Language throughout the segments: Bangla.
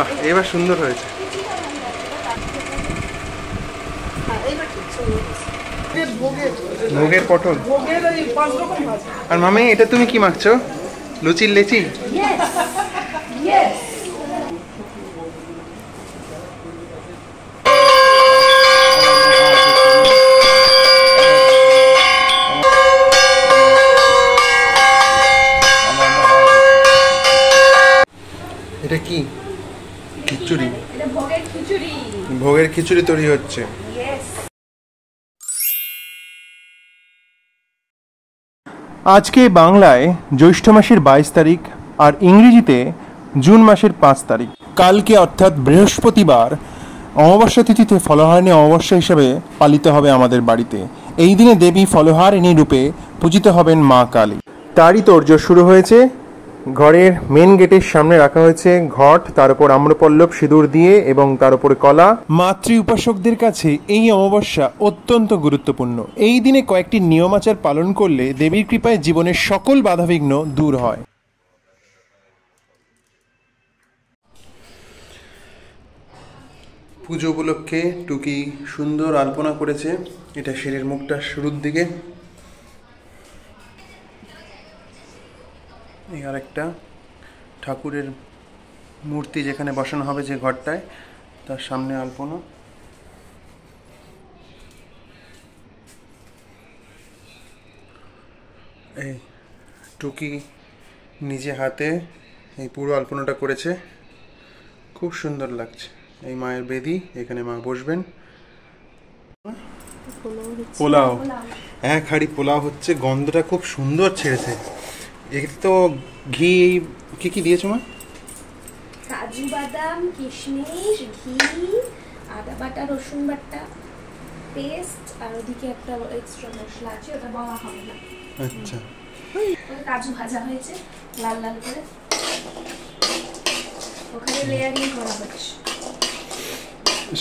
বাহ, এবার সুন্দর হয়েছে। ভোগের পটল। আর মামি, এটা তুমি কি মাখছো? লুচির লেচি? এটা কি? খিচুড়ি। ভোগের খিচুড়ি তৈরি হচ্ছে। আজকে বাংলায় জ্যৈষ্ঠ মাসের 22 তারিখ আর ইংরেজিতে জুন মাসের 5 তারিখ। কালকে অর্থাৎ বৃহস্পতিবার অমাবস্যা তিথিতে ফলহারিণী অমাবস্যা হিসেবে পালিত হবে আমাদের বাড়িতে। এই দিনে দেবী ফলহারিণী রূপে পূজিত হবেন মা কালী। তারই তোড়জোড় শুরু হয়েছে। ঘরের মেন গেটের সামনে রাখা হয়েছে ঘট, তার উপর আম্রপল্লব সিঁদুর দিয়ে এবং তার উপরে কলা। মাতৃ উপাসকদের কাছে এই অমাবস্যা অত্যন্ত গুরুত্বপূর্ণ। এই দিনে কয়েকটি নিয়মাচার পালন করলে দেবীর কৃপায় জীবনের সকল বাধাবিঘ্ন দূর হয়। পুজো উপলক্ষে টুকি সুন্দর আলপনা করেছে। এটা সিঁড়ির মুখটা শুরুর দিকে। এই আরেকটা ঠাকুরের মূর্তি যেখানে বসানো হবে যে ঘরটায়, তার সামনে আলপনা। এই টুকি নিজে হাতে এই পুরো আলপনাটা করেছে, খুব সুন্দর লাগছে। এই মায়ের বেদি, এখানে মা বসবেন। পোলাও, এক হাঁড়ি পোলাও হচ্ছে, গন্ধটা খুব সুন্দর ছেড়েছে। এতে তো ঘি, কি কি দিয়েছো মা? কাজু বাদাম, কিশমিশ, ঘি, আদা বাটা, রসুন বাটা পেস্ট, আর ওদিকে একটা এক্সট্রা মশলা আছে, ওটা বলা হবে না। আচ্ছা, কাজু ভাজা হয়েছে লাল লাল করে, ওখানে লেয়ারিং করা হচ্ছে।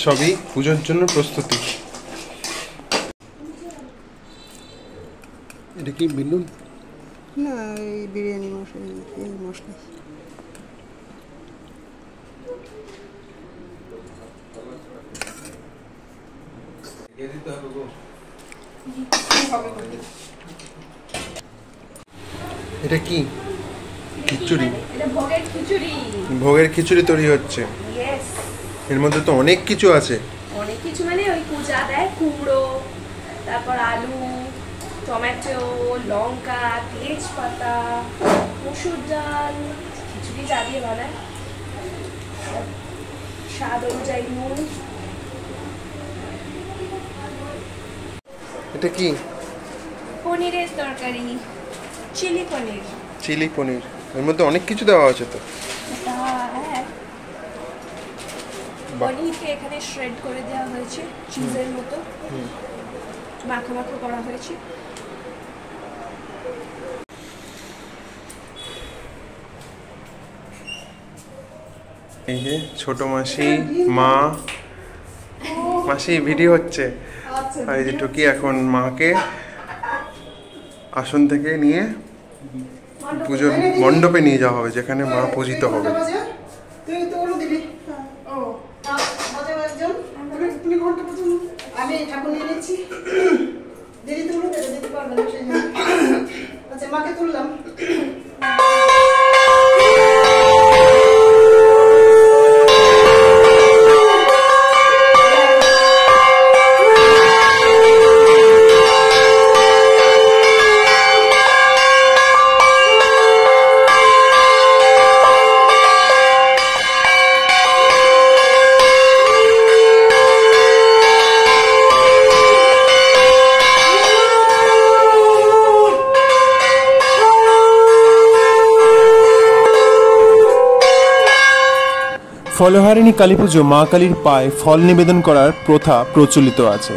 সবই পুজোর জন্য প্রস্তুতি। এটা কি বেলুন? না, এই বিরিয়ানি মশলা, এই মশলা। এটা কি? খিচুড়ি। এটা ভোগের খিচুড়ি। ভোগের খিচুড়ি তৈরি হচ্ছে। এর মধ্যে তো অনেক কিছু আছে। অনেক কিছু মানে ওই পূজা দেয়, কুমড়ো, তারপর আলু, টমেটো, লঙ্কা, তেজপাতা, মসুর ডাল, খিচুড়ি যা দিয়ে বানায়, স্বাদ অনুযায়ী নুন। এটা কি? পনিরের তরকারি, চিলি পনির। চিলি পনির, এর মধ্যে অনেক কিছু দেওয়া আছে তো। হ্যাঁ, পনিরকে এখানে শ্রেড করে দেওয়া হয়েছে চিজের মতো, মাখো মাখো করা হয়েছে। এই যে ছোট মাসি, মা, মাসি ভিডিও হচ্ছে। আর এই যে টুকি এখন মাকে আসন থেকে নিয়ে পুজোর মণ্ডপে নিয়ে যাওয়া হবে, যেখানে মা পূজিত হবে। আমি ঠাকুর নিয়ে নিচ্ছি, দিদি তুলো, দিতে পারবে না সেই জন্য। আচ্ছা, মাকে তুললাম। ফলহারিণী কালী পুজো মা কালীর পায়ে ফল নিবেদন করার প্রথা প্রচলিত আছে।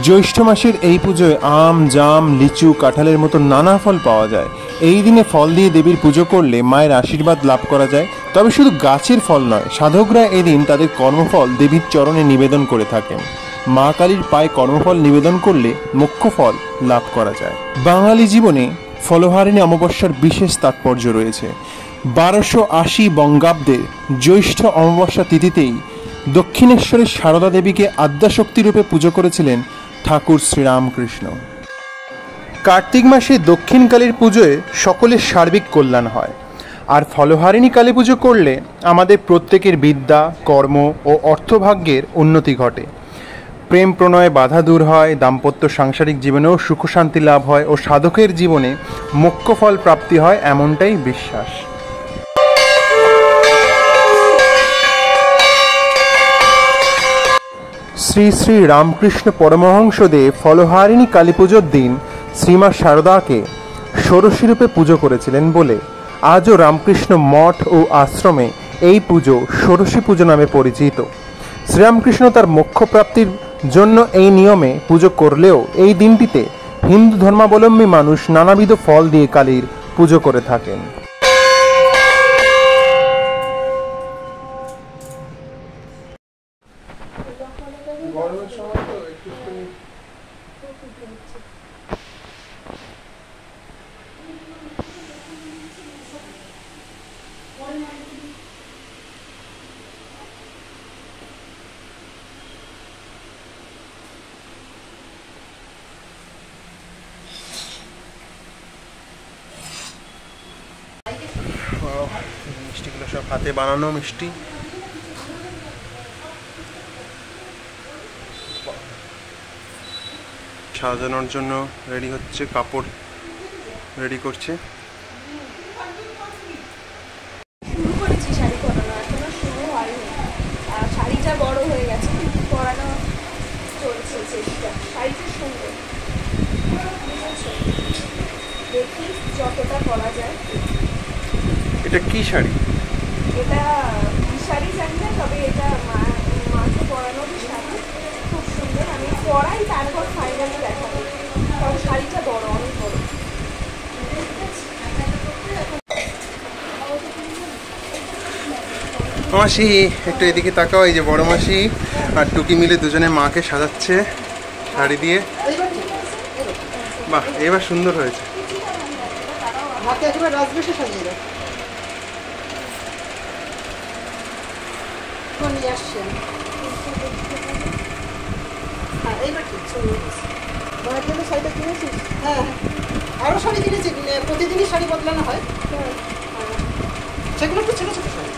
জ্যৈষ্ঠ মাসের এই পুজোয় আম, জাম, লিচু, কাঁঠালের মতো নানা ফল পাওয়া যায়। এই দিনে ফল দিয়ে দেবীর পুজো করলে মায়ের আশীর্বাদ লাভ করা যায়। তবে শুধু গাছের ফল নয়, সাধকরা এদিন তাদের কর্মফল দেবীর চরণে নিবেদন করে থাকেন। মা কালীর পায়ে কর্মফল নিবেদন করলে মোক্ষ ফল লাভ করা যায়। বাঙালি জীবনে ফলহারিণী অমাবস্যার বিশেষ তাৎপর্য রয়েছে। 1280 বঙ্গাব্দের জ্যৈষ্ঠ অমাবস্যা তিথিতেই দক্ষিণেশ্বরের সারদা দেবীকে আদ্যাশক্তিরূপে পুজো করেছিলেন ঠাকুর শ্রীরামকৃষ্ণ। কার্তিক মাসে দক্ষিণকালীর পুজোয় সকলের সার্বিক কল্যাণ হয়, আর ফলহারিণী কালী পুজো করলে আমাদের প্রত্যেকের বিদ্যা, কর্ম ও অর্থভাগ্যের উন্নতি ঘটে। প্রেম প্রণয়ে বাধা দূর হয়, দাম্পত্য সাংসারিক জীবনেও সুখ শান্তি লাভ হয় ও সাধকের জীবনে মোক্ষফল প্রাপ্তি হয়, এমনটাই বিশ্বাস। শ্রী শ্রী রামকৃষ্ণ পরমহংসদেব ফলহারিণী কালী পুজোর দিন শ্রীমা শারদাকে ষোড়শীরূপে পুজো করেছিলেন বলে আজও রামকৃষ্ণ মঠ ও আশ্রমে এই পুজো ষোড়শী পুজো নামে পরিচিত। শ্রীরামকৃষ্ণ তার মোক্ষপ্রাপ্তির জন্য এই নিয়মে পুজো করলেও এই দিনটিতে হিন্দু ধর্মাবলম্বী মানুষ নানাবিধ ফল দিয়ে কালীর পুজো করে থাকেন। মিষ্টিগুলো সব হাতে বানানো মিষ্টি। সাজানোর জন্য রেডি হচ্ছে, কাপড় রেডি করছে। শুরু করেছি শাড়ি পরানো, এখনো শুরু হয়নি। শাড়িটা বড় হয়ে গেছে, কিন্তু পরানো চলছে চেষ্টা। শাড়িটা সুন্দর, দেখি যতটা করা যায়। এটা কি শাড়ি? এটা কি শাড়ি জানি না, তবে এটা মাকে পরানোর শাড়ি, খুব সুন্দর। আমি পরাই, তারপর ফাইনালি দেখাবো, কারণ শাড়িটা বড়, অনেক বড়। মাসি একটু এদিকে তাকাও। এই যে বড় মাসি আর টুকি মিলে দুজনে মাকে সাজাচ্ছে শাড়ি দিয়ে। বাহ, এবার সুন্দর হয়েছে। মাকে একেবারে রাজবেশে সাজিয়ে দাও। নিয়ে আসছেন, হ্যাঁ এইবার ঠিক সুন্দর হয়েছে। মায়ের জন্য শাড়িটা কিনেছিস? হ্যাঁ, আরও শাড়ি কিনেছি, প্রতিদিনই শাড়ি বদলানো হয়, সেগুলো একটু ছোটো ছোটো শাড়ি।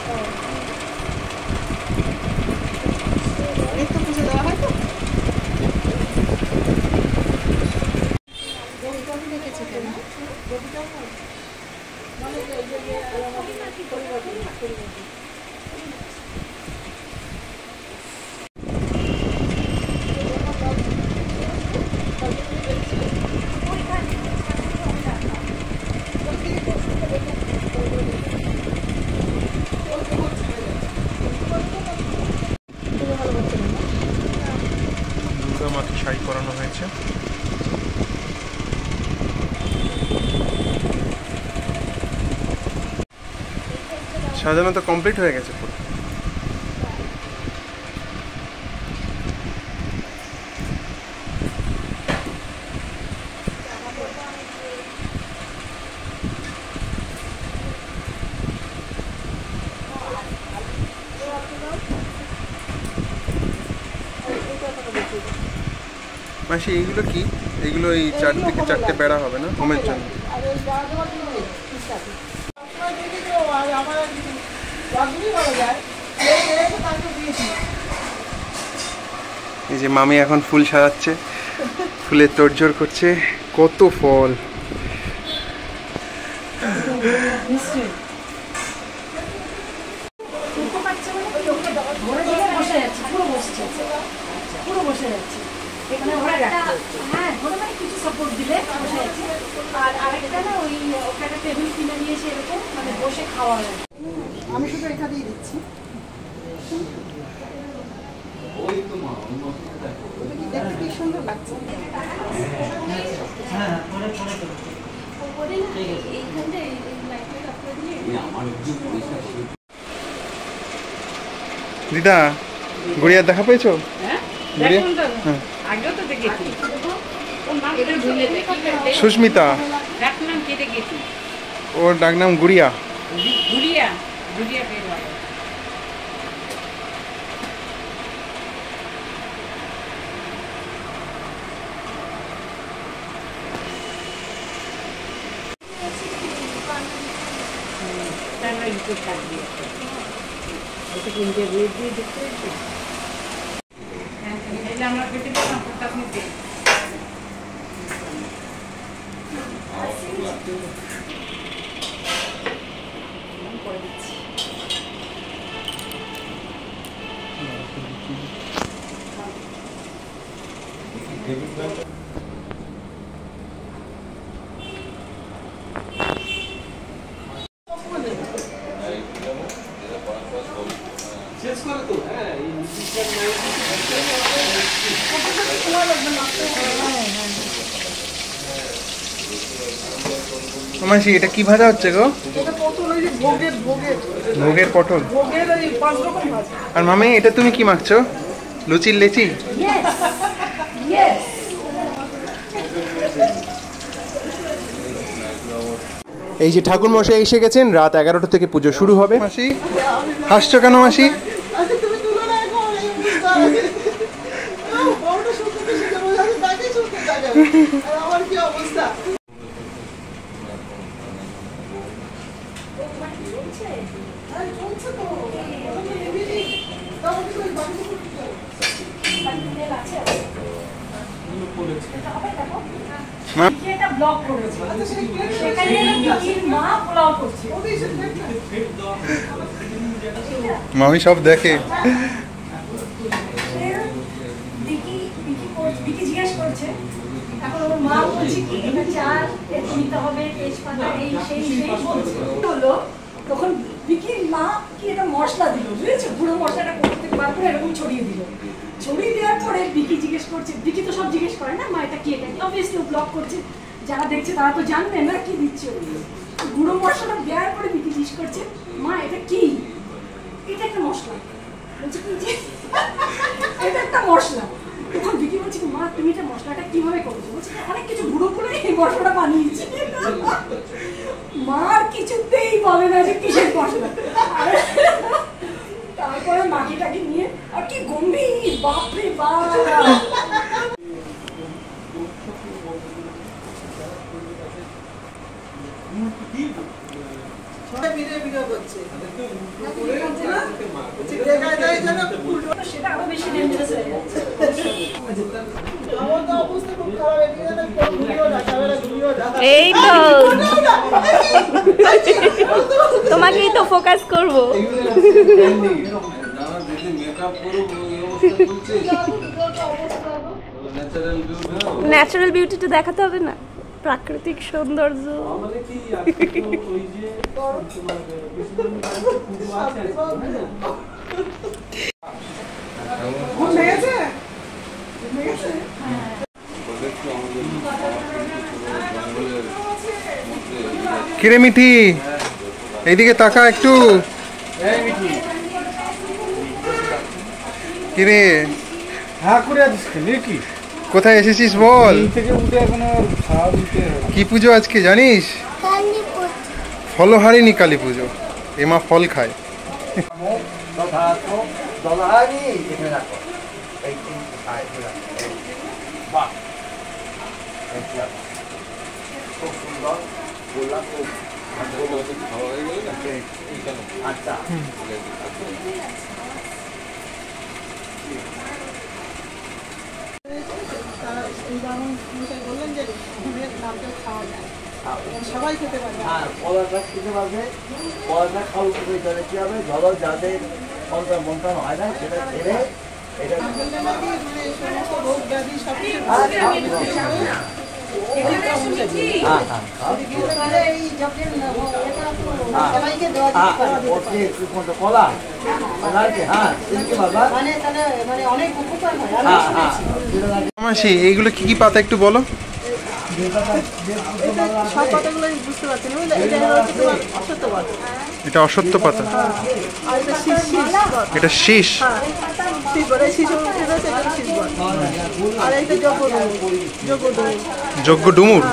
নিত্য পুজো দেওয়া হয় তো। মাকে শাড়ি পরানো হয়েছে। সাজানো তো কমপ্লিট হয়ে গেছে পুরো। মাসি এইগুলো কি? এইগুলো এই চারদিকে চারটে বেড়া হবে না হোমের জন্য? এই যে মামি এখন ফুল সাজাচ্ছে, ফুলের তোড়জোড় করছে। কত ফল! কিছু সাপোর্ট দিলে আর আরেকটা না, ওই ওখানে টেবিল কিনে নিয়েছে, এরকম মানে বসে খাওয়া হয়। আমি শুধু এটা দিয়ে দিচ্ছি। দেখতে কি সুন্দর লাগছে। দিদা, গুড়িয়ার দেখা পেয়েছো? সুস্মিতা, ওর ডাক নাম গুড়িয়া। গুড়িয়া গুড়িয়া পেয়ে ভালো। আমরা পেটে পেলাম আপনি মাসি এটা কি ভাজা হচ্ছে গো? ভোগের পটল। আর মামি এটা তুমি কি মাখছো? লুচির লেচি? এই যে ঠাকুর মশাই এসে গেছেন, রাত 11টা থেকে পুজো শুরু হবে। মাসি হাসছো কেন মাসি? মামি সব দেখে। তখন বিকির মা কি এটা মশলা দিল, বুঝেছো? পুরো মশলাটা কোথা থেকে বার করে এরকম ছড়িয়ে দিল। ছড়িয়ে দেওয়ার পরে বিকি জিজ্ঞেস করছে, বিকি তো সব জিজ্ঞেস করে না, মা এটা কি, এটা অবভিয়াসলি ব্লক করছে, যারা দেখছে তারা তো জানবে না কি দিচ্ছে। গুঁড়ো মশলাটা দেওয়ার পরে বিকি জিজ্ঞেস করছে, মা এটা কি? এটা একটা মশলা। বলছে কি যে এটা একটা মশলা। তখন বিকি বলছে, মা তুমি এটা মশলাটা কিভাবে করছো? বলছে অনেক কিছু গুঁড়ো করে এই মশলাটা বানিয়েছি। মা আর কিছুতেই বলে না যে কিসের মশলা। তারপরে মাটিটাকে নিয়ে আর কি গম্ভীর, বাপরে বাপ। সেটা আরো বেশি ডেঞ্জারাস হয়ে যাচ্ছে। এই তো তোমাকেই তো ফোকাস করব। ন্যাচারাল বিউটিটা দেখাতে হবে না, প্রাকৃতিক সৌন্দর্য। কিরে মিঠি, এইদিকে তাকা একটু। কিরে কোথায় এসেছিস বল? কি পুজো আজকে জানিস? ফলহারিণী কালী পুজো। এমা ফল খায়। আচ্ছা বললেন যে খাওয়া যায়, সবাই খেতে পারবে। হ্যাঁ, পলাটা খেতে পারবে। পলাটা খাওয়া উপরে কি হবে, ধরো যাদের সন্তান মন্তান হয় না সেটা ছেড়ে এটা সমস্ত রোগ ব্যাধি সবকিছু কলা মাসি এইগুলো কি কি পাতা একটু বলো। সব পাতাগুলোই বুঝতে পারছি না, এটা হচ্ছে তোমার অশ্বত্থ পাতা। এটা অশ্বত্থ পাতা। আর এটা শীষ, এটা শীষ। আর এইটা যজ্ঞ ডুমুর,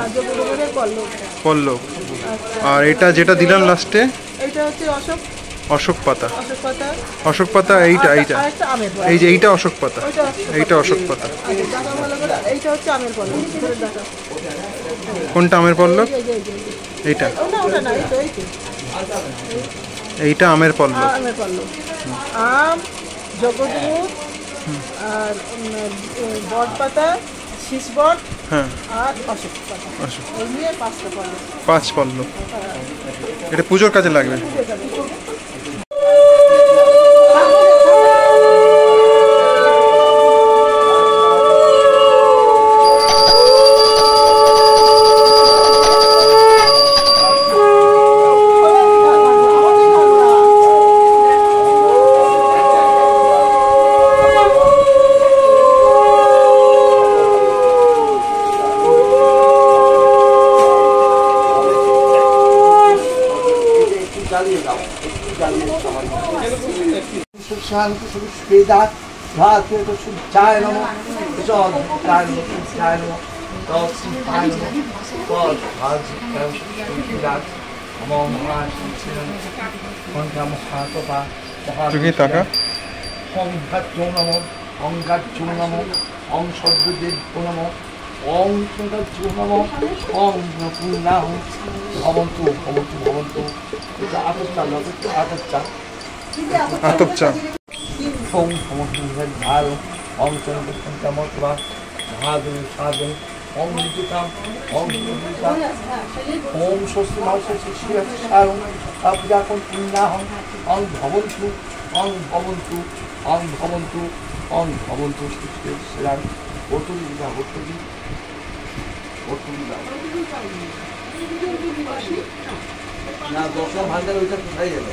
পল্লব। আর এটা যেটা দিলাম লাস্টে এইটা হচ্ছে অশোক অশোক পাতা। অশোক পাতা। অশোক পাতা এইটা এইটা আরেকটা আমের পাতা। এই যে এইটা অশোক পাতা, ওইটা অশোক এইটা অশোক পাতা। আচ্ছা, দেখা ভালো করে। এইটা হচ্ছে আমের পল্লব। ধরে দেখা। কোনটা আমের পল্লব? এই যে, এই যে, এই যে। এইটা ওটা ওটা না, এই তো, এই তো। এইটা আমের পল্লব। আমের পল্লব। আম, জগৎমুখ, আর বট পাতা, শীষ বট, হ্যাঁ, আর অশোক পাতা। অশোক। এই নিয়ে 5টা পল্লব। 5 পল্লব। এটা পুজোর কাজে লাগবে। शांति सुविधा भारतीय तो शुद्धाय नमो जल काय नमो शुद्धाय नमो तव सिद्धाय नमो तव भाजी काय शुद्धाय नमो महाशिव कंठा महातपा তুমি টাকা ओम भट्टो नमो ओम गच्छो नमो ओम सर्वदेव नमो ओम सुंदरजो नमो ओम पुण्यहु भवन्तु भवन्तु भवन्तु এটা আতচ্চা লাগছে আতচ্চা আতপচা। ओम समस्त भारो ओम चंद्रमोत्वा भादु साधु ओम निकिता ओम निकिता ओम स्वस्ति मासे शिष्य सारो अब्जा कोन पुण्यहु ओम भवन्तु ओम भवन्तु ओम भवन्तु ओम भवन्तु शिष्य सारो ओतुलिदा ओतुलि ओतुलिदा না দশম ভান্ডার ওইটা কোথায় যাবে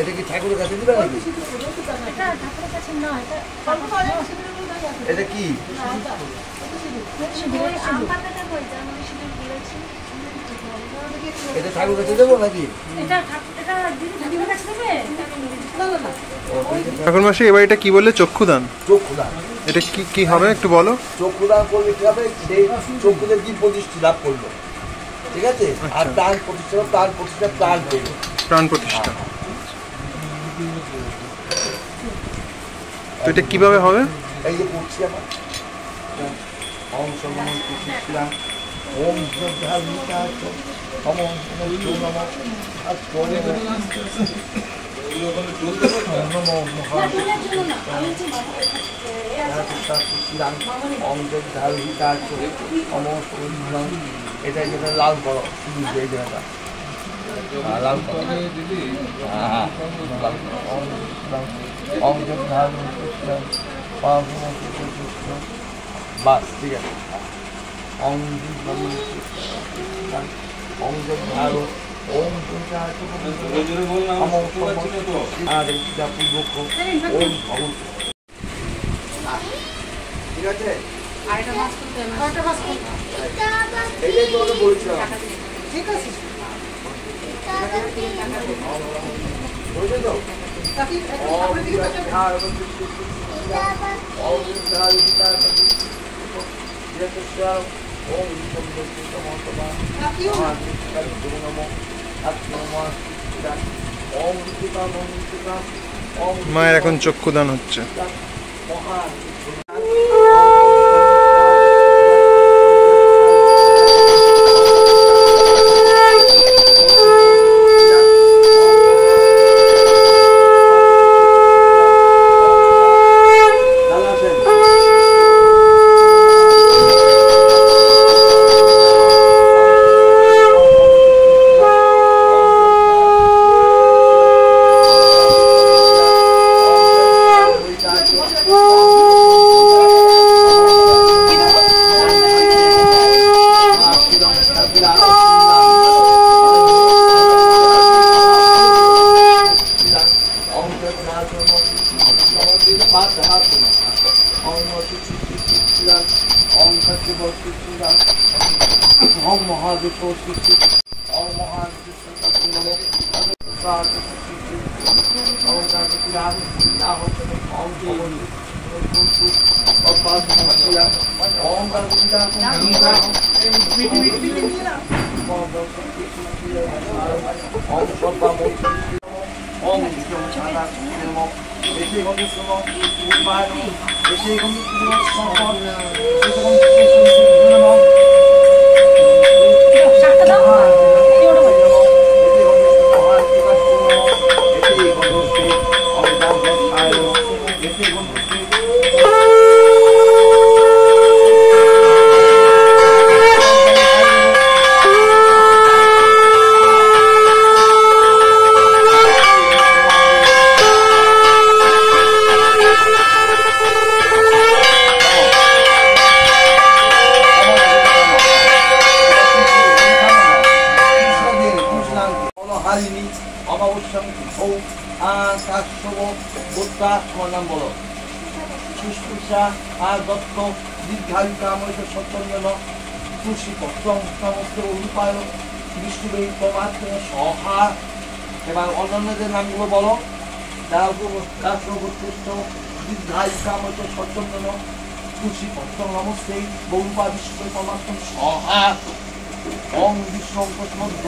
এটা কি ঠাকুরের কাছে দিবে নাকি? এটা কি এটা ঠাকুর কাছে দেবো নাকি? ঠাকুর মাসি এবার এটা কি বললে? চক্ষুদান। চক্ষুদান। এটা কি কি হবে একটু বলো। চক্ষুদান করলে কি হবে? সেই চক্ষুদের কি প্রতিষ্ঠা লাভ করলো, ঠিক আছে? আর প্রাণ প্রতিষ্ঠা, প্রাণ প্রতিষ্ঠা, প্রাণ পেল, প্রাণ প্রতিষ্ঠা। তো এটা কিভাবে হবে? এই যে পড়ছি আমার ওম সর্বমঙ্গল প্রতিষ্ঠা ওম শ্রদ্ধার্মিকা ওম নমো নমো আত্মনে নমো ওম শ্রদ্ধার্মিকা ওম সর্বমঙ্গল। এটা যেটা লাল করো শুধু এই জায়গাটা লাল করো। হ্যাঁ ওম শ্রদ্ধার্মিকা বাস, ঠিক আছে। ওম ওম ভালো ওম ঠিক আছে। এইটাই তো বলছিলাম, ঠিক আছে। বুঝলে তো? মায়ের এখন চক্ষুদান হচ্ছে। কাছে বর্ষিতা ওম মহাদেব শ্রী ওম মহাদেব নমঃ ওম রাজপুরাণ ওম ভগবান ওম রাজপুরাণ ওম সর্বামূর্তি ওম বিষ্ণুছাড়া নমঃ এতে গন্ধ নমঃ উপায় এতে গন্ধ নমঃ সম্পদ এতে গন্ধ নমঃ শাখা দাও এই ওটা বলো। এতে গন্ধ মহান প্রকাশ নমঃ এতে গন্ধ অবদান আয় এতে গন্ধ অমাবস্যাং ও আকাশব বোত্তা তোমার নাম বলো সুস্পৃশা আর দত্ত দীর্ঘায়ু কাময় সত্যঞ্জন তুলসী পত্র সমস্ত অনুপায় বিষ্ণুদেব পরমাত্ম সহা এবার অন্যান্যদের নামগুলো বলো দাসবুত্তিষ্ঠ দীর্ঘায়ু কাময় সত্যঞ্জন তুলসী পত্র নমস্তে বহুপা বিষ্ণু পরমাত্ম সহা ওম বিষ্ণু মধ্য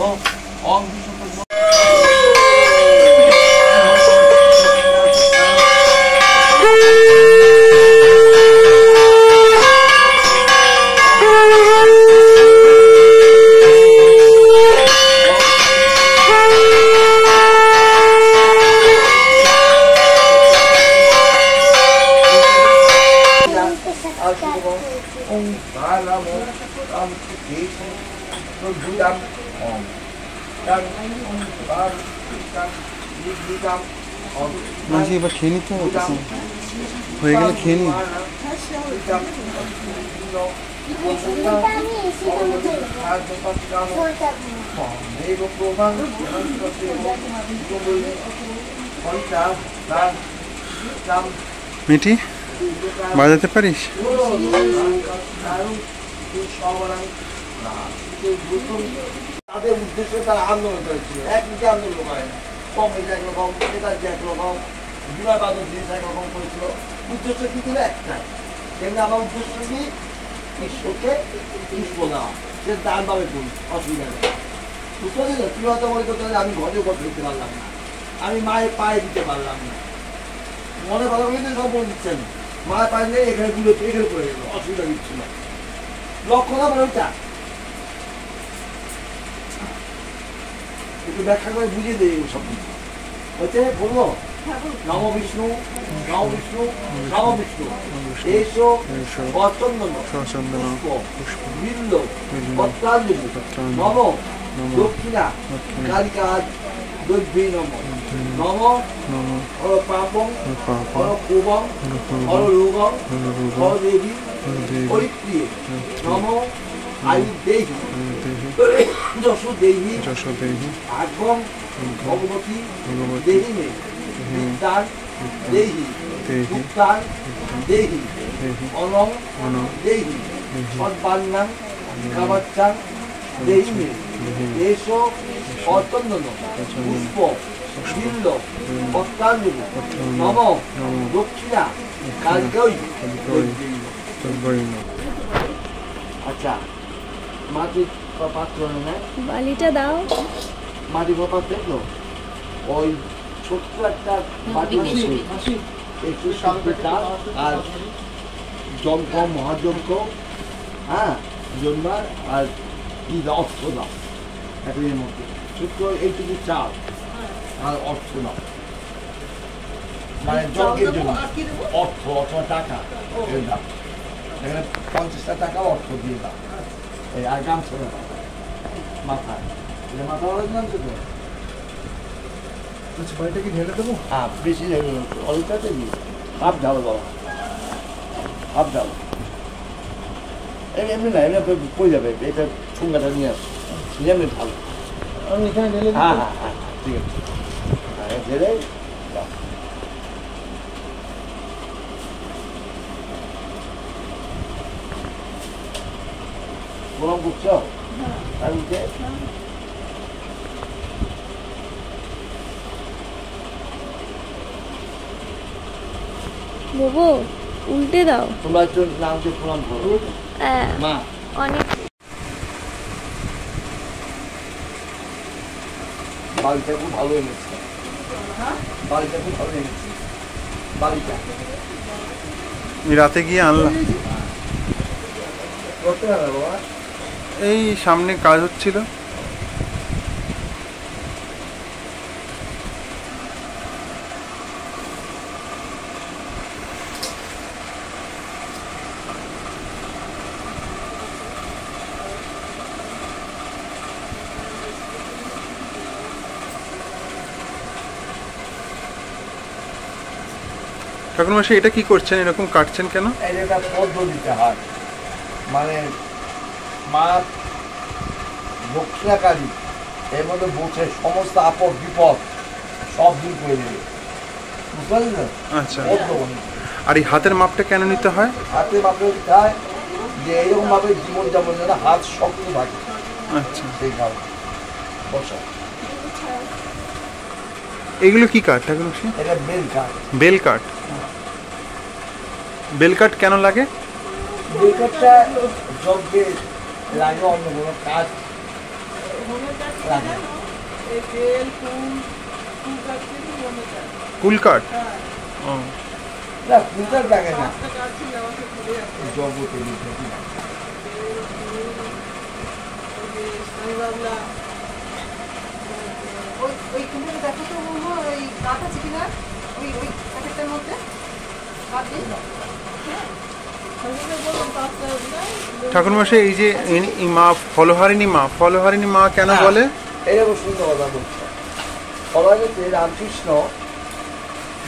ওম বিষ্ণু মাঝে এবার খেয়ে নিতে হবে হয়ে গেলে খেয়ে নি মিঠি বাজাতে পারিস তাদের উদ্দেশ্যে তারা আন্দোলন করেছিল একদিকে আন্দোলন করে না কংগ্রেস একরকম নেতাজি একরকম বিনয়বাদক জিনিস একরকম করেছিল উদ্দেশ্য কি ছিল একটাই তেমনি আমার উদ্দেশ্য কি ঈশ্বরকে পুষ্প দেওয়া সে দানভাবে করি অসুবিধা নেই বুঝতে পারছি না তুই হয়তো মনে করতে আমি ঘরে ঘর দিতে পারলাম না আমি মায়ের পায়ে দিতে পারলাম না মনে ভালো কিন্তু সব বলে দিচ্ছেন মায়ের পায়ে নেই এখানে গুলো এখানে পড়ে গেল অসুবিধা দিচ্ছিল লক্ষ্য না মানে ওইটা একটু ব্যাখ্যা করে বুঝিয়ে দেয় সব কিছু হচ্ছে বলবো নম বিষ্ণু নম বিষ্ণু নম বিষ্ণু এসো অচন্দন পুষ্প বিল্ল পত্রাঞ্জলি নম দক্ষিণা কালিকা দৈব্যী নম নম হর পাপং হর কোবং হর রোগং হর দেবী পরিপ্রিয়ে নম আয়ু দেহি যশো দেহি ভাগ্যং ভগবতী দেহি মে বিদ্যান দেহি মুক্তান দেহি অনং দেহি সদ্বান্নাং কামাচ্চাং দেহি মে এসো অচন্দন পুষ্প বিল্ল পত্রাঞ্জলি নম দক্ষিণা কালকৈ। আচ্ছা মাটির পাত্র নেয় বালিটা দাও মাটির পাত্র তো ওই ছোট্ট একটা বাটি একটু সামনেটা আর যজ্ঞ মহাযজ্ঞ হ্যাঁ জন্মার আর কি অর্থ দাও এর মধ্যে ছোট্ট এইটুকু চাল আর অর্থ দাও মানে যজ্ঞের জন্য অর্থ অথবা টাকা দাও এখানে 50টা টাকা অর্থ দিয়ে দাও এই আর গামছা দাও মাথায় এটা মাথা ওরা জানছো তো বাড়িটা কি ঢেলে দেবো হ্যাঁ বেশি অল্পটাতে দিই হাফ ঢালো বাবা হাফ ঢালো এমনি না এমনি পড়ে যাবে এটা ঠুঙ্গাটা নিয়ে আসো এমনি ঢালো আমি এখানে ঢেলে হ্যাঁ হ্যাঁ হ্যাঁ ঠিক আছে হ্যাঁ ঢেলে দাও প্রণাম করছো ঠাকুরকে? বাবু উল্টে দাও। তোমরা একটু নামকে প্রণাম করো মা। অনেক বাড়িটা খুব ভালো এনেছে, বাড়িটা খুব ভালো এনেছে, বাড়িটা রাতে গিয়ে আনলাম, করতে হবে বাবা। এই সামনে কাজ হচ্ছিল। ঠাকুরমশাই এটা কি করছেন, এরকম কাটছেন কেন? এটা পদ্ধতিতে হয়, মানে মা দক্ষিণাকারী এর মধ্যে বসে সমস্ত আপদ বিপদ সব দূর করে দেবে, বুঝতে পারলেন? আচ্ছা, পদ্ধতি। আর এই হাতের মাপটা কেন নিতে হয়? হাতে মাপে চায় যে এরকম ভাবে জীবনযাপন যেন হাত শক্ত থাকে, আচ্ছা, সেই কারণে বসা। এগুলো কি কাঠ ঠাকুরমশাই? এটা বেল কাঠ। বেল কাঠ। বেল কাঠ কেন লাগে? বেল কাঠটা যজ্ঞে লাগে, অন্য কোনো কাঠ লাগে। কুল কাঠ? ও, না, ফুল কাঠ লাগে না, যজ্ঞতে ওই তুমি দেখো তো বৌমা, ওই কাঠ আছে কিনা ওই ওই প্যাকেটটার মধ্যে কাঠ দিয়ে ঠাকুরমশাই এই যে এই মা ফলহারিণী মা, ফলহারিণী মা কেন বলে? এরকম সুন্দর কথা বলছে। সবাই হচ্ছে রামকৃষ্ণ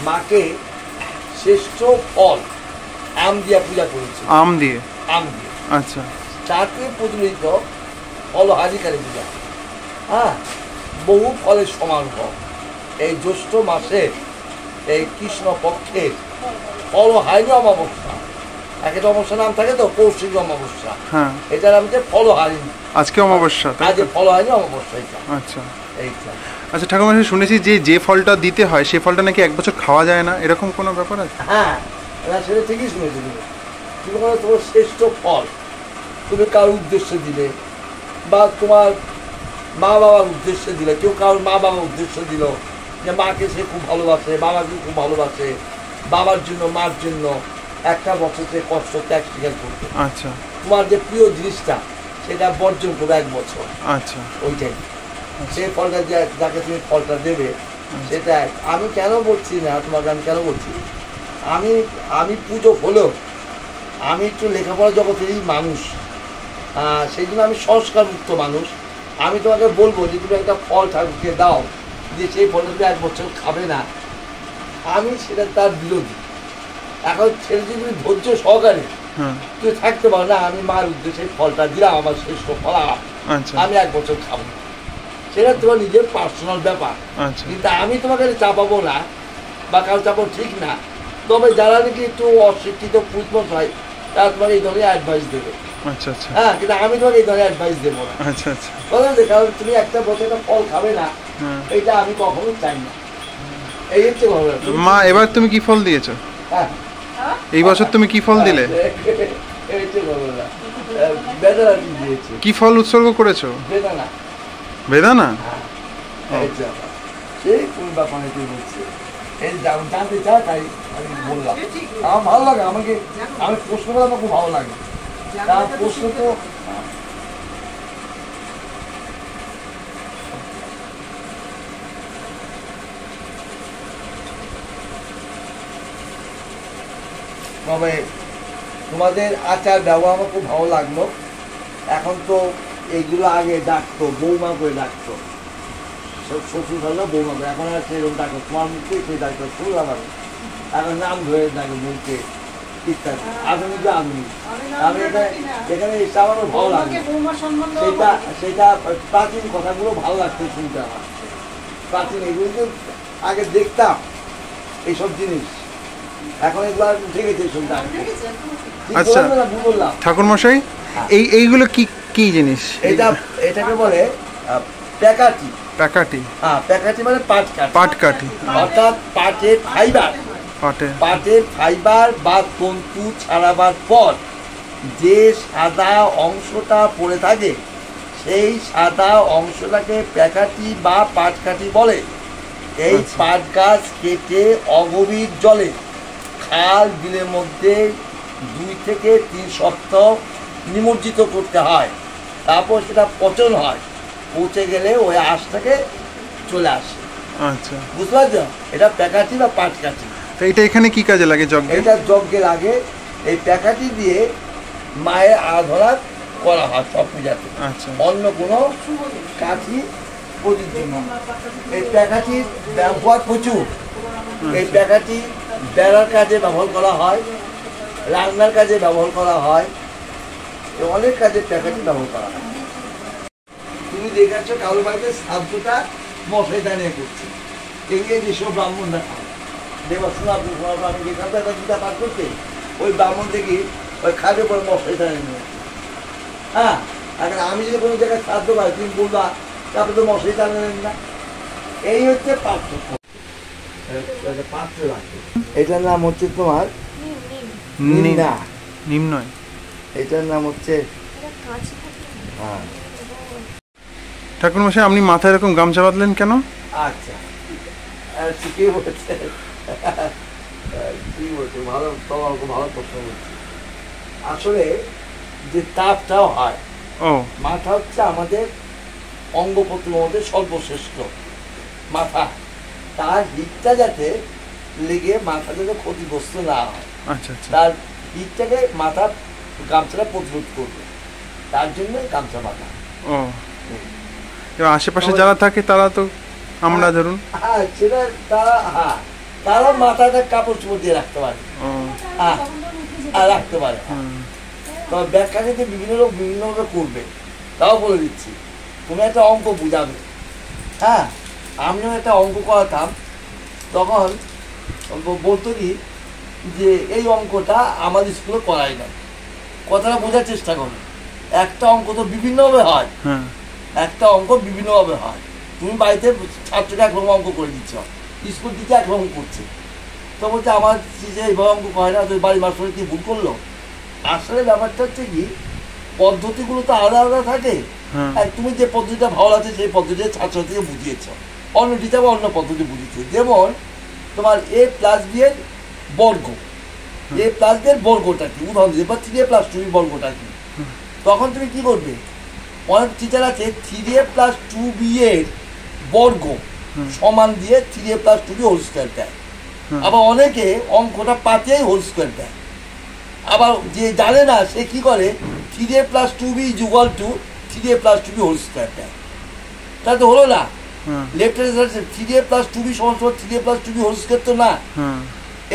মাকে শ্রেষ্ঠ ফল আম দিয়া পূজা করেছে। আম দিয়ে? আম দিয়ে। আচ্ছা, তাতে প্রচলিত ফলহারিকারী পূজা। হ্যাঁ, বহু ফলের সমারোহ। এই জ্যৈষ্ঠ মাসে এই কৃষ্ণ পক্ষের ফলহারিণী অমাবস্যা, একটা অমাবস্যা নাম থাকে তো, কৌশিক অমাবস্যা, হ্যাঁ, এটার নাম হচ্ছে ফলহারিণী। আজকে অমাবস্যা, তাই আজ তো? ফলহারিণী অমাবস্যা এটা। আচ্ছা এইটা আচ্ছা ঠাকুরমশাই, শুনেছি যে যে ফলটা দিতে হয় সেই ফলটা নাকি 1 বছর খাওয়া যায় না, এরকম কোনো ব্যাপার আছে? হ্যাঁ, না সেটা ঠিকই শুনেছি। তুমি বলো তোমার শ্রেষ্ঠ ফল তুমি কারোর উদ্দেশ্যে দিলে, বা তোমার মা বাবার উদ্দেশ্যে দিলে, কেউ কারোর মা বাবার উদ্দেশ্যে দিল যে মাকে সে খুব ভালোবাসে, বাবাকে খুব ভালোবাসে, বাবার জন্য মার জন্য একটা বছর সে কষ্ট ত্যাগ স্বীকার করবে। আচ্ছা, তোমার যে প্রিয় জিনিসটা সেটা বর্জন করবে 1 বছর, আচ্ছা, ওইটাই সেই ফলটা যাকে তুমি ফলটা দেবে সেটা। আমি কেন বলছি না তোমাকে, আমি কেন বলছি, আমি পুজো হলেও আমি একটু লেখাপড়া জগতেরই মানুষ, সেই জন্য আমি সংস্কার মুক্ত মানুষ। আমি তোমাকে বলবো যে তুমি একটা ফল ঠাকুরকে দাও, যে সেই ফলটা তুমি 1 বছর খাবে না, আমি সেটা তার বিরোধী। এখন ছেলে যদি তুমি ধৈর্য সহকারে হ্যাঁ, তুই থাকতে পারো না, আমি মার উদ্দেশ্যে ফলটা দিলাম, আমার শ্রেষ্ঠ ফল আচ্ছা, আমি 1 বছর খাবো না, সেটা তোমার নিজের পার্সোনাল ব্যাপার। আচ্ছা, কিন্তু আমি তোমাকে চাপাবো না বা কারো চাপাবো ঠিক না। তবে যারা নাকি একটু অশিক্ষিত পুরুষ হয় তারা তোমাকে এই ধরনের অ্যাডভাইস দেবে। আচ্ছা, আচ্ছা, হ্যাঁ, কিন্তু আমি তোমাকে এই ধরনের অ্যাডভাইস দেবো না। আচ্ছা, আচ্ছা, বলেন যে কারণ তুমি একটা বছর একটা ফল খাবে না, হ্যাঁ। এটা আমি কখনো চাই না। এই হচ্ছে ঘটনা। মা, এবার তুমি কি ফল দিয়েছো? হ্যাঁ, এই বছর তুমি কি ফল দিলে? এই হচ্ছে ঘটনা। বেদানা দিয়েছে, কি ফল উৎসর্গ করেছো? বেদানা। বেদানা? এই ব্যাপার। সেই কোন ব্যাপারে তুই বলছি, এই জানতে চাই তাই আমি বললাম। আমার ভালো লাগে, আমি প্রশ্ন করে আমার খুব ভালো লাগে। তার প্রশ্ন তো তবে তোমাদের আচার ব্যবহার আমার খুব ভালো লাগলো। এখন তো এইগুলো আগে ডাকতো বৌমা করে ডাকতো, শ্বশুর হলো বৌমা করে, এখন আর সেরকম ডাকতো তোমার মুখে সেই ডাকতো শুনলাম আমি, এখন নাম ধরে ডাকে মুখে ইত্যাদি, আধুনিক আধুনিক। আমি এখানে এসে আমার ভালো লাগে, সেটা প্রাচীন কথাগুলো ভালো লাগতো শুনতে আমার। প্রাচীন এগুলো যে আগে দেখতাম এইসব জিনিস, এখন এগুলো উঠে গেছে এইসব ডাক। আচ্ছা ঠাকুরমশাই, এইগুলো কি কি জিনিস? এটাকে বলে প্যাকাটি। প্যাকাটি? হ্যাঁ, প্যাকাটি মানে পাটকাঠি। পাটকাঠি অর্থাৎ পাটের ফাইবার। পাটের ফাইবার বা তন্তু ছাড়াবার পর যে সাদা অংশটা পড়ে থাকে সেই সাদা অংশটাকে প্যাকাটি বা পাটকাঠি বলে। এই পাট গাছ কেটে অগভীর জলে খাল বিলের মধ্যে 2 থেকে 3 সপ্তাহ নিমজ্জিত করতে হয়। তারপর সেটা পচন হয়, পচে গেলে ওই আঁশটাকে চলে আসে। আচ্ছা, বুঝতে পারছো? এটা প্যাকাটি বা পাটকাঠি। তো এটা এখানে কি কাজে লাগে? যজ্ঞে? এটা যজ্ঞে লাগে। এই প্যাকাটি দিয়ে মায়ের আরাধনা করা হয় সব পূজাতে। আচ্ছা, অন্য কোনো কাঠি প্রযোজ্য নয়। এই প্যাকাঠির ব্যবহার প্রচুর। এই প্যাকাঠি বেড়ার কাজে ব্যবহার করা হয়, রান্নার কাজে ব্যবহার করা হয়, অনেক কাজে প্যাকাঠি ব্যবহার করা হয়। তুমি দেখাচ্ছ কারো বাড়িতে শ্রাদ্ধটা মশাই দাঁড়িয়ে করছে, এগিয়ে যেসব ব্রাহ্মণরা খায়। দেখো শোনাবো আমি যেখান থেকে একটা দুটা পাঠ করতে, ওই ব্রাহ্মণ থেকে ওই খাটে পরে মশাই দাঁড়িয়ে নিয়ে। হ্যাঁ, এখন আমি যদি কোনো জায়গায় শ্রাদ্ধ পাই, তুমি বলবা তারপরে তো মশাই টানেন না। এই হচ্ছে পার্থক্য। এটার নাম হচ্ছে তোমার নিম্নয়। এটার নাম হচ্ছে হ্যাঁ। ঠাকুরমশাই, আপনি মাথায় এরকম গামছা বাঁধলেন কেন? আচ্ছা, ঠিকই বলছে, ঠিক বলছে, ভালো, তোমার ভালো প্রশ্ন বলছি। আসলে যে তাপটাও হয়, মাথা হচ্ছে আমাদের অঙ্গ প্রত্যঙ্গের মধ্যে সর্বশ্রেষ্ঠ। মাথা, তার হিটটা যাতে লেগে মাথা যাতে ক্ষতিগ্রস্ত না হয়, তার হিটটাকে মাথা গামছাটা প্রতিরোধ করবে, তার জন্য গামছা বাঁধা। আশেপাশে যারা থাকে তারা তো, আমরা ধরুন, হ্যাঁ সেটা তারা, হ্যাঁ তারা মাথাটা কাপড় চোপড় দিয়ে রাখতে পারে, রাখতে পারে। তবে ব্যাখ্যাকে যে বিভিন্ন লোক বিভিন্নভাবে করবে, তাও বলে দিচ্ছি। তুমি একটা অঙ্ক বুঝাবে, হ্যাঁ, আমিও একটা অঙ্ক করাতাম, তখন বলতো কি যে এই অঙ্কটা আমাদের স্কুলে করাই না। কথাটা বোঝার চেষ্টা করো, একটা অঙ্ক তো বিভিন্নভাবে হয়, একটা অঙ্ক বিভিন্নভাবে হয়। তুমি বাড়িতে ছাত্রকে একরকম অঙ্ক করে দিচ্ছ, স্কুল দিতে একরকম করছে, তো বলছে আমার যে এইভাবে অঙ্ক করে না, তুই বাড়ির মাস্টারে কি ভুল করলো? আসলে ব্যাপারটা হচ্ছে কি, পদ্ধতিগুলো তো আলাদা আলাদা থাকে। তুমি যে পদ্ধতিটা ভালো লাগছে সেই পদ্ধতিতে ছাত্রছাত্রীকে বুঝিয়েছ, অন্য টিচার অন্য পদ্ধতি বুঝিয়েছে। যেমন তোমার a প্লাস b এর বর্গ, a প্লাস b এর বর্গটা কি, উদাহরণ দিতে বা 3a প্লাস 2b বর্গটা কি, তখন তুমি কি করবে? অনেক টিচার আছে 3a প্লাস 2b এর বর্গ সমান দিয়ে 3a plus 2b whole square দেয়। আবার অনেকে অঙ্কটা পাতেই হোল স্কোয়ার দেয়। আবার যে জানে না সে কি করে, 3a plus 2b is equal to 3a plus 2b whole square দেয়। তাহলে তো হলো না, left hand side 3a plus 2b সমান 3a plus 2b whole square তো না।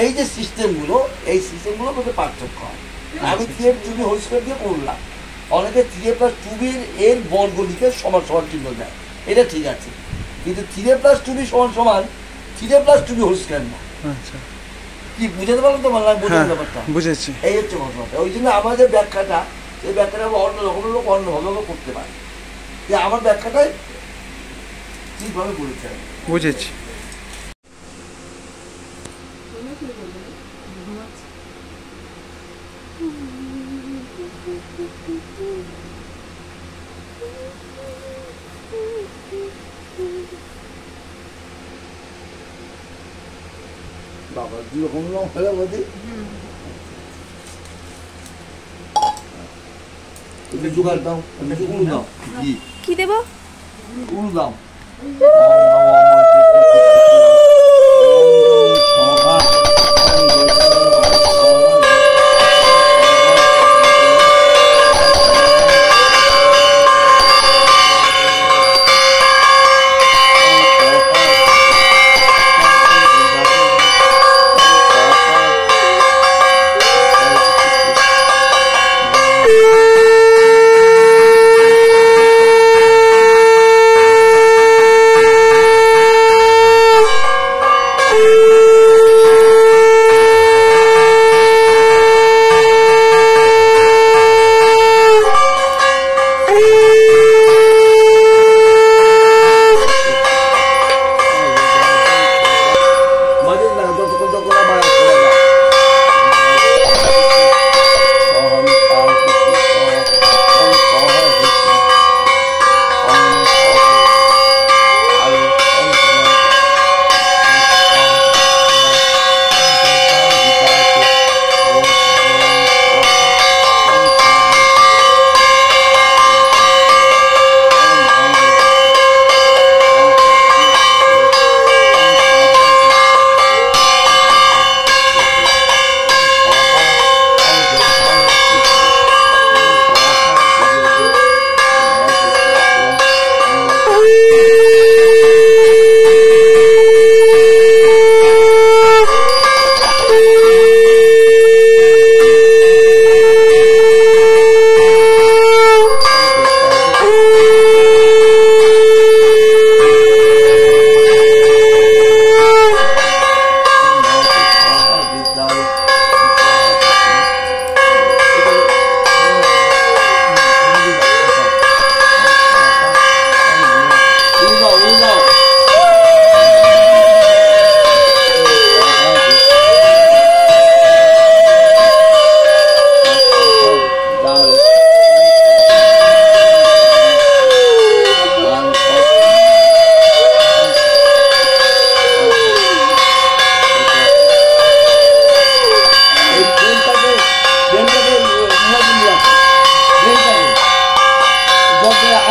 এই যে সিস্টেমগুলো, এই সিস্টেমগুলোর মধ্যে পার্থক্য হয়। আমি 3a 2b হোল স্কোয়ার দিয়ে করলাম, অনেকে 3a প্লাস 2b এর বর্গ লিখে সমান সমান চিহ্ন দেয়, এটা ঠিক আছে, কিন্তু 3a প্লাস 2b সমান সমান 3a plus 2b whole square না। কি বুঝাতে পারলাম তো? ব্যাপারটা বুঝেছি। এই হচ্ছে ঘটনাটা। ওই জন্য আমাদের ব্যাখ্যাটা, সেই ব্যাখ্যাটা অন্য রকমের লোক অন্যভাবে করতে পারে, যে আমার ব্যাখ্যাটাই ঠিকভাবে বলেছে। বুঝেছি। বাবা দুরকম নাম হলে বলতে জোগাড় দাও, উড়ু দাও, কি দেবো? উড়ু দাও।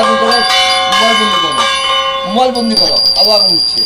আগুন করো, মোবাইল বন্দি করো, আবার আগুন উঠছে।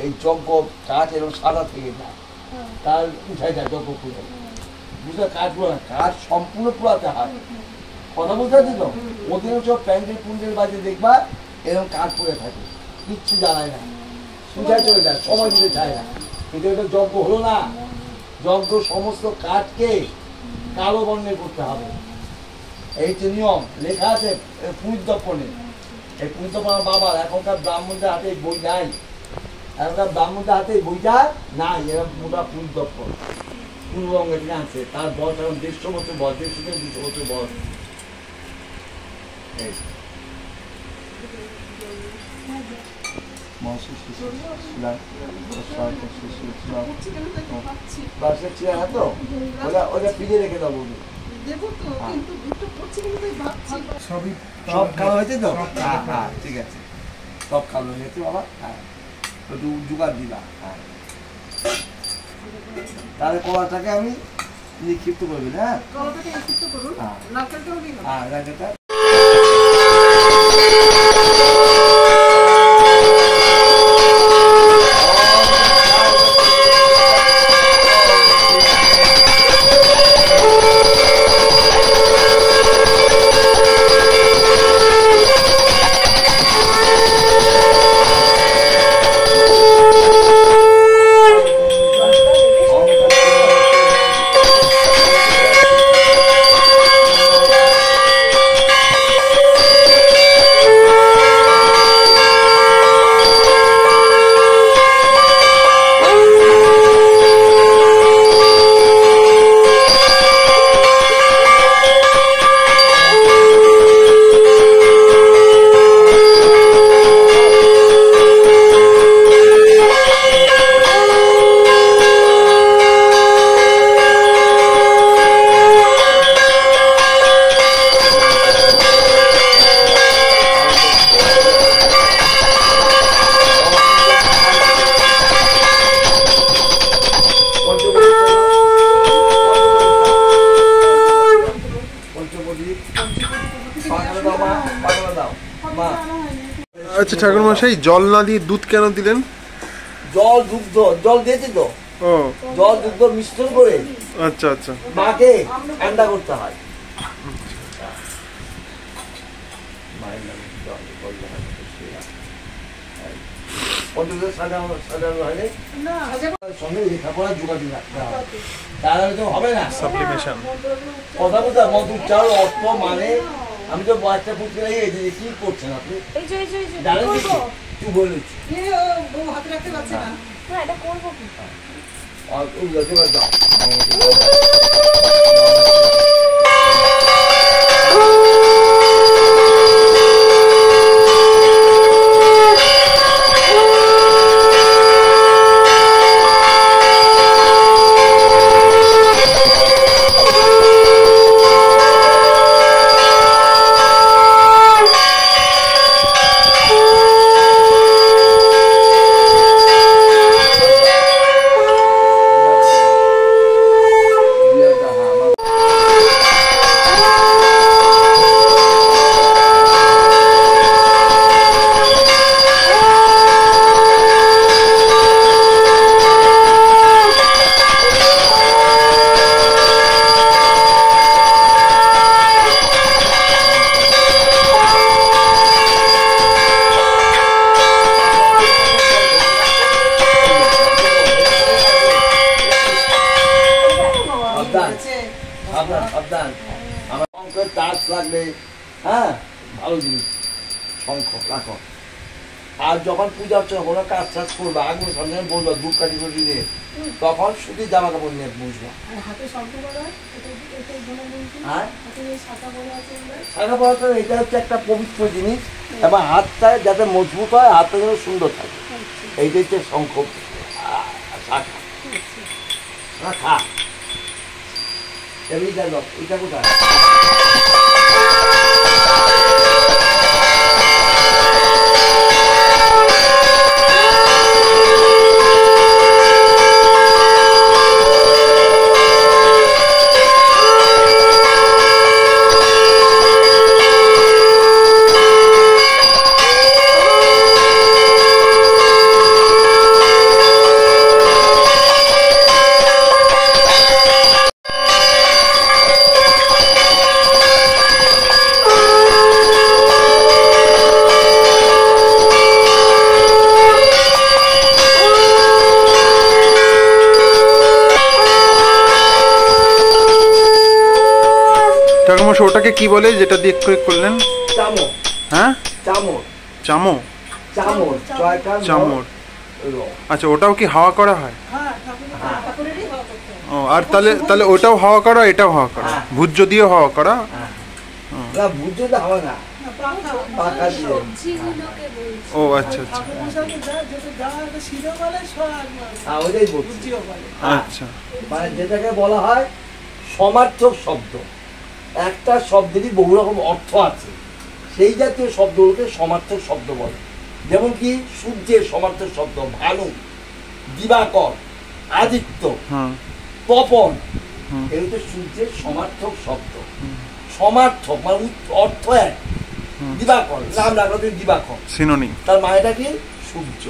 এই যজ্ঞ কাঠ এরকম সাদা থেকে যায়, তার উঠাই যায় যজ্ঞ পুরো বুঝলে, কাঠ পুরো না, কাঠ সম্পূর্ণ পুরাতে হয়। কথা বুঝতে পারছি তো? ওদের সব প্যান্ডেল পুন্ডেল বাজে দেখবা এরকম কাঠ পরে থাকে, কিচ্ছু জানায় না, উঠাই চলে যায়, সময় দিতে চায় না। কিন্তু এটা যজ্ঞ হলো না, যজ্ঞ সমস্ত কাঠকে কালো বর্ণে করতে হবে, এই যে নিয়ম লেখা আছে পুরীর দর্পণে। এই পুরীর দর্পণ আমার বাবার, এখনকার ব্রাহ্মণদের হাতে বই নাই, এখনকার ব্রাহ্মণদের হাতে বইটা নাই, এরকম মোটা পুরীর দর্পণ কোন রঙের আছে, তার বয়স এখন 150 বছর বয়স, 150 থেকে 200 বছর বয়স। ওটা ফ্রিজে রেখে দেবো, সব খাওয়া হয়েছে তো? হ্যাঁ ঠিক আছে, সব খাওয়া হয়েছে বাবা। হ্যাঁ একটু জোগাড় দিবা। হ্যাঁ তাহলে কলাটাকে আমি নিক্ষিপ্ত করবি, হ্যাঁ হ্যাঁ নারকেলটা আচ্ছা ঠাকুর মশাই, জল না দিয়ে দুধ কেন দিলেন? জল দুগ্ধ, জল দিয়েছি তো, ও জল দুগ্ধ মিশ্রণ করে আচ্ছা আচ্ছা। মাকে ঠান্ডা করতে হয়। সঙ্গে লেখাপড়া যোগাযোগ রাখতে হবে, তাহলে তো হবে না। সাপ্লিমেশন কথা বলতে মধুর চাল অর্থ মানে আমি তো বাচ্চা পুত্র কি করছেন আপনি এই যে জানেন কি বলেছি হাতে রাখতে পারছে না। না এটা করবো কি? সাবধান, আমার শঙ্খের টাচ লাগবে, হ্যাঁ ভালো জিনিস, শঙ্খ রাখো। আর যখন পূজা অর্চনা কোনো কাজ টাজ করবে, আগুন সামনে বলবো ধূপ কাঠি করে দিয়ে, তখন শুধু জামা কাপড় নিয়ে বুঝবো। শাখা পড়া তো এটা হচ্ছে একটা পবিত্র জিনিস, এবং হাতটা যাতে মজবুত হয়, হাতটা যেন সুন্দর থাকে, এইটা হচ্ছে শঙ্খ শাখা। শাখা এটা কোথায়? ওটাকে কি বলে যেটা দিয়ে করলেন? চামর। হ্যাঁ চামর। চামর। চামর। চামর। আচ্ছা, ওটাও কি হাওয়া করা হয়? ও, আর তাহলে তাহলে ওটাও হাওয়া করা, এটাও হাওয়া করা, ভুজ্য দিয়েও হাওয়া করা? না, ভুজ্যটা হাওয়া না, পাকা দিয়ে। ও আচ্ছা আচ্ছা ওইটাই বলছি। আচ্ছা, মানে যেটাকে বলা হয় সমার্থক শব্দ, একটা শব্দেরই বহু রকম অর্থ আছে, সেই জাতীয় শব্দগুলোকে সমার্থক শব্দ বলে। যেমন কি সূর্যের সমার্থক শব্দ ভানু, দিবাকর, আদিত্য, তপন, এগুলো তো সূর্যের সমার্থক শব্দ। সমার্থক মানে অর্থ এক। দিবাকর নাম রাখা দিবাকর, সিনোনিম, তার মানেটা কি? সূর্য।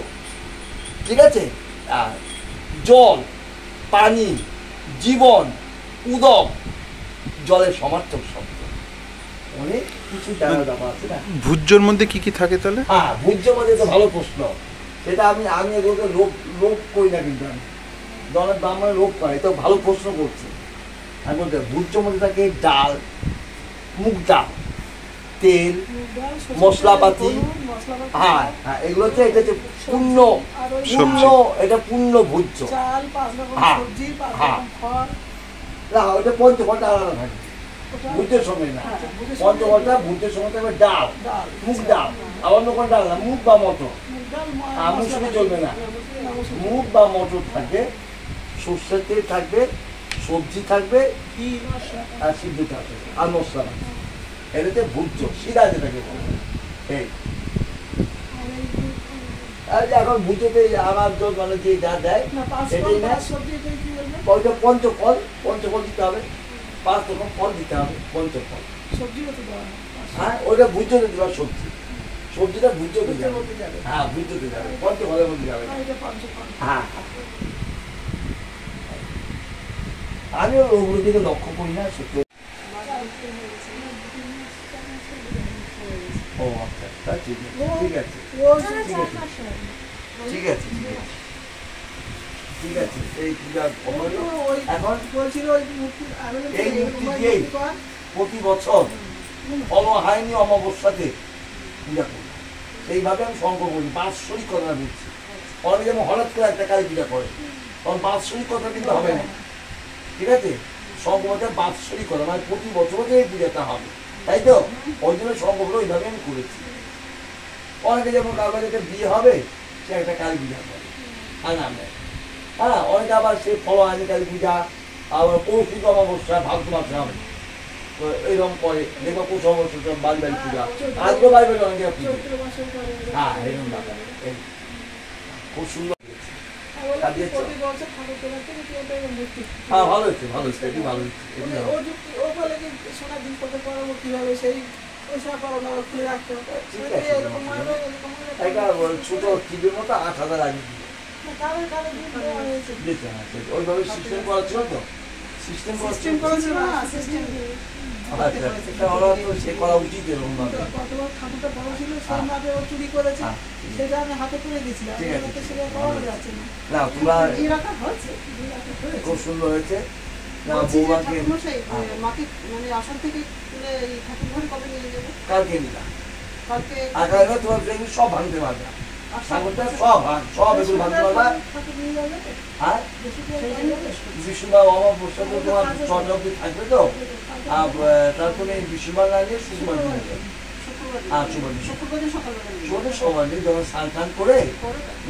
ঠিক আছে? আর জল, পানি, জীবন, উদক, জলের সমার্থক শব্দ। অনেক কিছু জানার ব্যাপার আছে না। ভুজ্যর মধ্যে কি কি থাকে তাহলে? হ্যাঁ, ভুজ্যের মধ্যে তো ভালো প্রশ্ন, সেটা আমি এগুলোকে লোক করি না, কিন্তু আমি জলের ব্রাহ্মণের লোক করে, তো ভালো প্রশ্ন করছে। আমি বলতে ভুজ্যের মধ্যে থাকে ডাল, মুগ ডাল, তেল, মশলাপাতি। হ্যাঁ হ্যাঁ, এগুলো হচ্ছে, এটা হচ্ছে পূর্ণ, এটা পূর্ণ ভুজ্য। হ্যাঁ হ্যাঁ, না ওইটা পঞ্চফলটা আলাদা থাকে, ভুজ্যের সঙ্গে না। পঞ্চফলটা ভুজ্যের সঙ্গে থাকবে ডাল, মুগ ডাল, আবার অন্য কোনো ডাল না, মুগ বা মটর। মুসুরি চলবে না, মুগ বা মটর থাকবে, সর্ষের তেল থাকবে, সবজি থাকবে, আর সিদ্ধ থাকবে, আর মশলা। এটাতে ভুজ্য, সিধা যেটাকে বলে। এই এখন ভুজোতে আমার মানে যে যা দেয় সেটাই না। ওইটা পঞ্চফল, পঞ্চফল দিতে হবে, 5 রকম ফল দিতে হবে, পঞ্চফল। হ্যাঁ, ওইটা ভুজোতে দেওয়া সবজি। সবজিটা ভুজতে যাবে, মধ্যে যাবে। হ্যাঁ ভুজতে যাবে, পঞ্চফলের মধ্যে যাবে। আর এটা পঞ্চফল। হ্যাঁ আমিও ওগুলো দিকে লক্ষ্য করি না সত্যি। ও আচ্ছা তা ঠিক আছে, ঠিক আছে রোজ ঠিক আছে ঠিক আছে ঠিক আছে। এই পূজা হলো ওই এখন বলছিল ওই মূর্তি আমি এই মূর্তি দিয়েই প্রতি বছর অনহায়নি অমাবস্যাতে পূজা করি। সেইভাবে আমি সংকল্প করি, বাৎসরিক কথা বলছি। অনেকে যেমন হঠাৎ করে একটা কালী পূজা করে, তখন বাৎসরিক কথা কিন্তু হবে না, ঠিক আছে? সংকল্পটা বাৎসরিক কথা, মানে প্রতি বছর এই পূজাটা হবে, তাই তো? ওই জন্য সংকল্পটা ওইভাবে আমি করেছি। অনেকে যেমন কারো কাছে বিয়ে হবে, সে একটা কালী পূজা করে আর নাম নেয়। হ্যাঁ, অনেকে আবার সে ফল আনে কালী পূজা, আবার কৌশিক অমাবস্যা ভাদ্র মাসে হবে, তো এইরকম করে। দেখবো পৌষ অমাবস্যা বাড়ি বাড়ি পূজা, আজকেও বাড়ি বাড়ি অনেকে পুজো। হ্যাঁ এরকম ব্যাপার, খুব সুন্দর হয়েছে। প্রতি বছর ঠাকুর তোলাতে কিন্তু ওটা মূর্তি। হ্যাঁ ভালো হচ্ছে, ভালো হচ্ছে, এটি ভালো হচ্ছে, এটি ভালো ও হচ্ছে। যুক্তি ও বলে যে সোনার দিন কত পড়াবো কিভাবে সেই পয়সা পাবো খুলে রাখতে হবে। ঠিক আছে, এরকম হবে এরকম হবে। একটা ছোট টিভির মতো 8,000 আগে কারো কারো দিন দেওয়া হয়েছে। দিতে আছে, ওইভাবে সিস্টেম করা ছিল তো, সিস্টেম করা সিস্টেম করেছিল না সিস্টেম আচ্ছা, এটা ওরা তো সে করা উচিত এরকম ভাবে। কতবার ঠাকুরটা বড় ছিল সেই ভাবে ও চুরি করেছে, সেটা আমি হাতে তুলে দিয়েছিলাম। ঠিক আছে, আমাকে সেটা পাওয়া যাচ্ছে না। না তোমরা দিয়ে রাখা হয়েছে, দিয়ে রাখা হয়েছে। খুব সুন্দর হয়েছে। না বলছি যে বৌমাকে ঠাকুরমশাই, মাকে মানে আসন থেকে তুলে এই ঠাকুর ঘরে কবে নিয়ে যাবে? কালকে নিলাম, কালকে আগামী তোমার দেখবি সব ভাঙতে পারবে, ঠাকুরটা সব ভাঙ, সব এগুলো ভাঙতে পারবে। ঠাকুর নিয়ে যাবে? আর বিষ্ণুবার অমাবস্যা তো তোমার চট অব্দি থাকবে তো, আর তারপরে বিষ্ণুবার না নিয়ে শুক্রবার দিন যাবে। আর শুক্রবার শুক্রবারে সকালবেলা নিয়ে যাবে। শুক্রবার সবার দিন যখন স্নান টান করে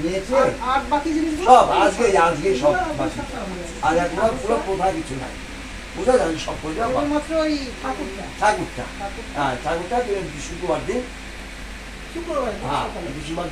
নিয়েছে আর বাকি জিনিসগুলো সব আজকে সব বাকি, আর একবার পুরো কোথা কিছু নাই, বুঝা যান সব করে যাওয়া কেবলমাত্র ওই ঠাকুরটা ঠাকুরটা। হ্যাঁ ঠাকুরটা শুক্রবার দিন, শুক্রবার দিন হ্যাঁ সকালে। বিষ্ণুবার